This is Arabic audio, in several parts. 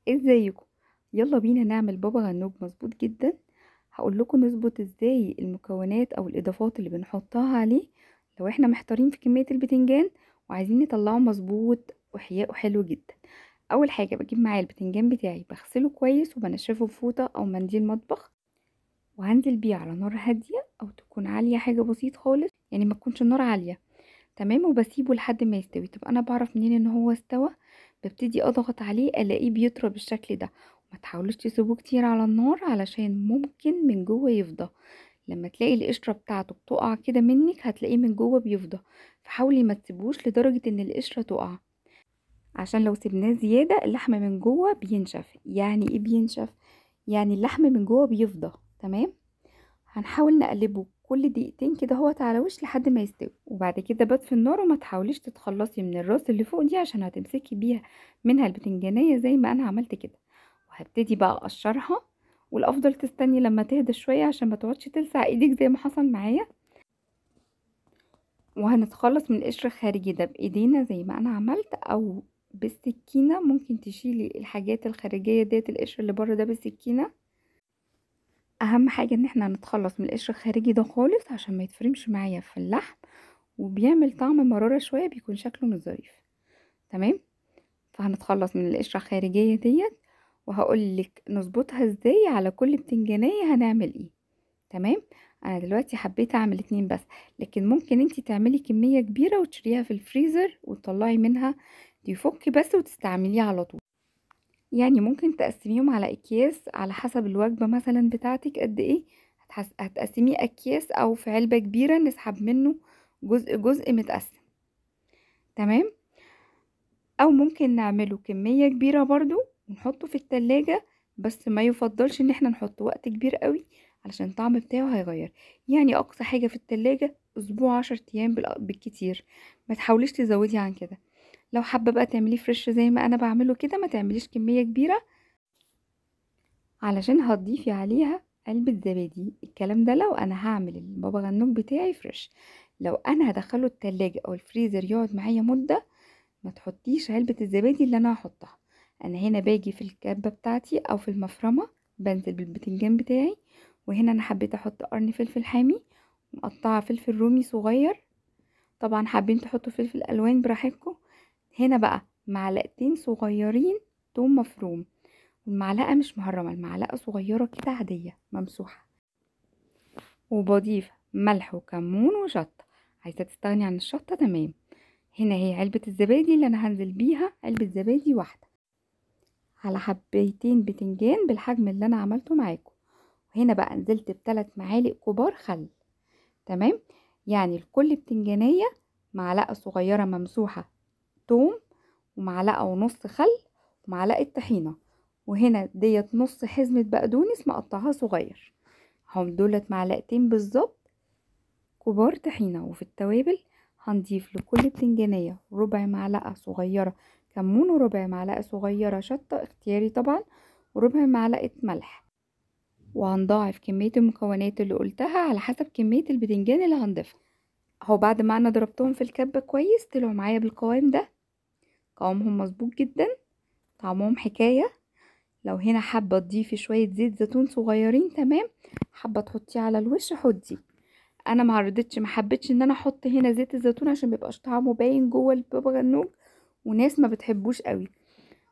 ازيكم؟ يلا بينا نعمل بابا غنوج مظبوط جدا. هقول لكم نظبط ازاي المكونات او الاضافات اللي بنحطها عليه لو احنا محتارين في كمية البتنجان وعايزين نطلعه مظبوط وحياؤه حلو جدا. اول حاجة بجيب معايا البتنجان بتاعي بغسله كويس وبنشفه بفوطة او منديل مطبخ، وهنزل بيه على نار هادية او تكون عالية حاجة بسيط خالص، يعني ما تكونش النار عالية. تمام، وبسيبه لحد ما يستوي. طب انا بعرف منين ان هو استوى؟ ببتدي اضغط عليه الاقيه بيطرى بالشكل ده. ما تحاولوش تسيبوه كتير على النار علشان ممكن من جوه يفضى. لما تلاقي القشره بتاعته بتقع كده منك هتلاقيه من جوه بيفضى. فحاولي ما تسيبوش لدرجه ان القشره تقع، عشان لو سيبناه زياده اللحم من جوه بينشف. يعني ايه بينشف؟ يعني اللحم من جوه بيفضى. تمام. هنحاول نقلبه كل دقيقتين كده هو على وش لحد ما يستوي، وبعد كده بطفي النار وما تحاوليش تتخلصي من الراس اللي فوق دي عشان هتمسكي بيها منها البتنجانية زي ما انا عملت كده. وهبتدي بقى اقشرها، والافضل تستني لما تهدى شوية عشان ما تقعدش تلسع ايدك زي ما حصل معايا. وهنتخلص من القشر الخارجي ده بايدينا زي ما انا عملت، او بالسكينة. ممكن تشيلي الحاجات الخارجية ديت، القشر اللي بره ده بالسكينة. اهم حاجة ان احنا نتخلص من القشر الخارجي ده خالص عشان ما يتفرمش معايا في اللحم، وبيعمل طعم مرارة شوية، بيكون شكله مش ظريف. تمام. فهنتخلص من القشرة الخارجية ديت، وهقولك نظبطها ازاي على كل بتنجانية هنعمل ايه. تمام. انا دلوقتي حبيت اعمل اتنين بس، لكن ممكن انتي تعملي كمية كبيرة وتشتريها في الفريزر وتطلعي منها تفك بس وتستعمليها على طول. يعني ممكن تقسميهم على اكياس على حسب الوجبة مثلا بتاعتك قد ايه. هتقسميه اكياس او في علبة كبيرة نسحب منه جزء جزء متقسم. تمام. او ممكن نعمله كمية كبيرة برضو ونحطه في التلاجة، بس ما يفضلش ان احنا نحطه وقت كبير قوي علشان الطعم بتاعه هيغير. يعني اقصى حاجة في التلاجة اسبوع 10 ايام بالكتير. ما تحاوليش تزودي عن كده. لو حابة بقى تعمليه فريش زي ما انا بعمله كده ما تعمليش كمية كبيرة، علشان هتضيفي عليها علبة زبادي. الكلام ده لو انا هعمل البابا غنوج بتاعي فريش. لو انا هدخله التلاجة او الفريزر يقعد معايا مدة، ما تحطيش علبة الزبادي اللي انا هحطها. انا هنا باجي في الكبة بتاعتي او في المفرمة بنزل بالبتنجان بتاعي، وهنا انا حبيت احط قرن فلفل حامي، مقطعة فلفل رومي صغير. طبعا حابين تحطوا فلفل الوان براحتكم. هنا بقى معلقتين صغيرين توم مفروم، والمعلقة مش مهرمة، المعلقة صغيرة كده عادية ممسوحة. وبضيف ملح وكمون وشطة. عايزة تستغني عن الشطة تمام. هنا هي علبة الزبادي اللي انا هنزل بيها، علبة زبادي واحدة على حبيتين بتنجان بالحجم اللي انا عملته معاكم. وهنا بقى نزلت ب3 معالق كبار خل. تمام. يعني لكل بتنجانية معلقة صغيرة ممسوحة توم، ومعلقة ونص خل، ومعلقة طحينة. وهنا ديت نص حزمة بقدونس مقطعها صغير. هم دولت معلقتين بالظبط كبار طحينة. وفي التوابل هنضيف لكل بتنجانية ربع معلقة صغيرة كمون، وربع معلقة صغيرة شطة اختياري طبعا، وربع معلقة ملح. وهنضاعف كمية المكونات اللي قلتها على حسب كمية البتنجان اللي هنضيفها. اهو بعد ما انا ضربتهم في الكبة كويس طلعوا معايا بالقوام ده. قوامهم مظبوط جدا، طعمهم حكاية. لو هنا حابة تضيفي شوية زيت زيتون صغيرين تمام، حابة تحطيه على الوش حطي. انا ما رضيتش، ما حبيتش ان انا احط هنا زيت الزيتون عشان ميبقاش طعمه باين جوه البابا غنوج، وناس ما بتحبوش قوي.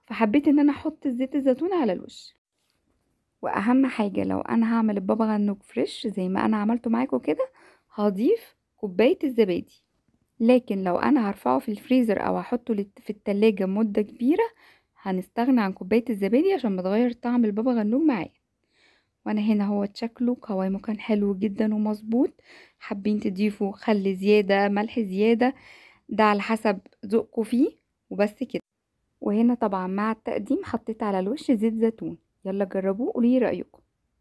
فحبيت ان انا احط زيت الزيتون على الوش. واهم حاجه لو انا هعمل البابا غنوج فريش زي ما انا عملته معاكم كده، هضيف كوبايه الزبادي. لكن لو انا هرفعه في الفريزر او هحطه في التلاجة مده كبيره، هنستغنى عن كوبايه الزبادي عشان بتغير طعم البابا غنوج معايا. وانا هنا هو شكله قوامه كان حلو جدا ومظبوط. حابين تضيفوا خل زيادة ملح زيادة، ده على حسب ذوقكم فيه. وبس كده. وهنا طبعا مع التقديم حطيت على الوش زيت زيتون. يلا جربوه قولي رأيكم.